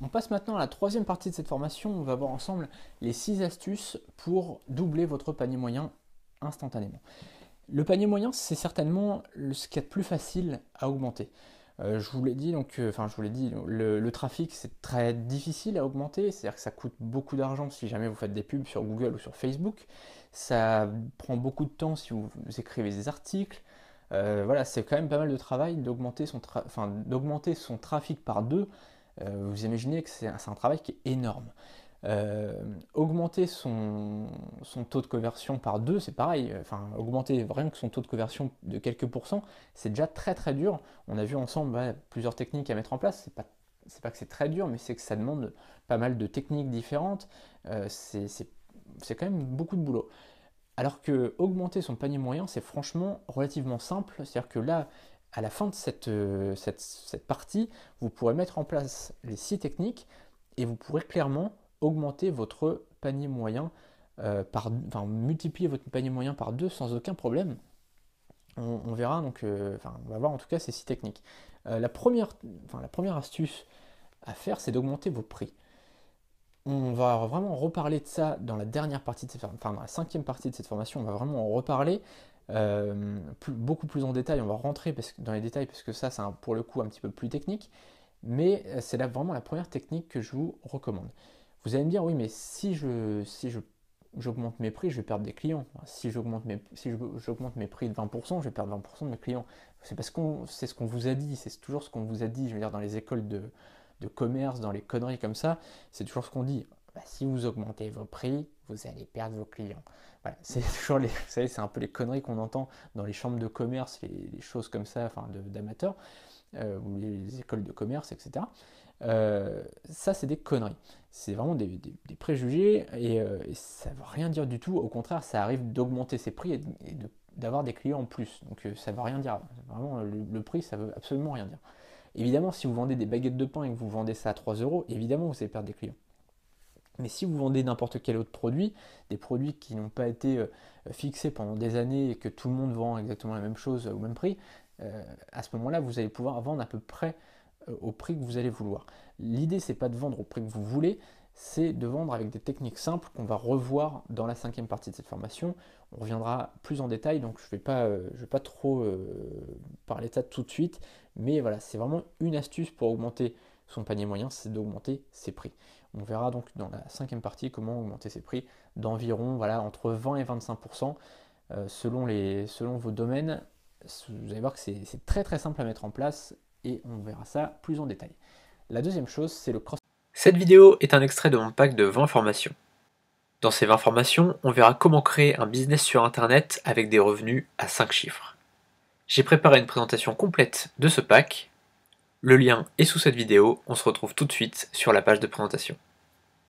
On passe maintenant à la troisième partie de cette formation. On va voir ensemble les 6 astuces pour doubler votre panier moyen instantanément. Le panier moyen, c'est certainement ce qu'il y a de plus facile à augmenter. Je vous l'ai dit, le trafic, c'est très difficile à augmenter, c'est-à-dire que ça coûte beaucoup d'argent si jamais vous faites des pubs sur Google ou sur Facebook. Ça prend beaucoup de temps si vous écrivez des articles. Voilà, c'est quand même pas mal de travail d'augmenter son trafic par deux. Vous imaginez que c'est un travail qui est énorme. Augmenter son taux de conversion par deux, c'est pareil. Enfin, augmenter rien que son taux de conversion de quelques pourcents, c'est déjà très très dur. On a vu ensemble plusieurs techniques à mettre en place. C'est pas que c'est très dur, mais c'est que ça demande pas mal de techniques différentes. C'est quand même beaucoup de boulot. Alors que augmenter son panier moyen, c'est franchement relativement simple. C'est-à-dire que là, à la fin de cette partie, vous pourrez mettre en place les 6 techniques et vous pourrez clairement augmenter votre panier moyen multiplier votre panier moyen par 2 sans aucun problème. On verra donc, on va voir en tout cas ces 6 techniques. La première astuce à faire, c'est d'augmenter vos prix. On va vraiment reparler de ça dans la dernière partie de dans la cinquième partie de cette formation. On va vraiment en reparler beaucoup plus en détail. On va rentrer dans les détails parce que ça, c'est pour le coup un petit peu plus technique. Mais c'est là vraiment la première technique que je vous recommande. Vous allez me dire, oui, mais j'augmente mes prix, je vais perdre des clients. Si j'augmente mes prix de 20%, je vais perdre 20% de mes clients. C'est parce que c'est ce qu'on vous a dit, c'est toujours ce qu'on vous a dit, je veux dire, dans les écoles de commerce, dans les conneries comme ça, c'est toujours ce qu'on dit. Bah, si vous augmentez vos prix, vous allez perdre vos clients. Voilà, c'est toujours vous savez, c'est un peu les conneries qu'on entend dans les chambres de commerce, les choses comme ça, d'amateurs, ou les écoles de commerce, etc. Ça, c'est des conneries. C'est vraiment des préjugés et ça ne veut rien dire du tout. Au contraire, ça arrive d'augmenter ses prix et d'avoir des clients en plus. Donc ça ne veut rien dire. Vraiment, le prix, ça veut absolument rien dire. Évidemment, si vous vendez des baguettes de pain et que vous vendez ça à 3 euros, évidemment, vous allez perdre des clients. Mais si vous vendez n'importe quel autre produit, des produits qui n'ont pas été fixés pendant des années et que tout le monde vend exactement la même chose au même prix, à ce moment-là, vous allez pouvoir vendre à peu près au prix que vous allez vouloir. L'idée, c'est pas de vendre au prix que vous voulez, c'est de vendre avec des techniques simples qu'on va revoir dans la cinquième partie de cette formation. On reviendra plus en détail, donc je vais pas trop parler de ça tout de suite, mais voilà, c'est vraiment une astuce pour augmenter son panier moyen, c'est d'augmenter ses prix. On verra donc dans la cinquième partie comment augmenter ses prix d'environ entre 20 et 25% selon vos domaines. Vous allez voir que c'est très très simple à mettre en place et on verra ça plus en détail. La deuxième chose, c'est le cross. Cette vidéo est un extrait de mon pack de 20 formations. Dans ces 20 formations, on verra comment créer un business sur internet avec des revenus à 5 chiffres. J'ai préparé une présentation complète de ce pack. Le lien est sous cette vidéo, on se retrouve tout de suite sur la page de présentation.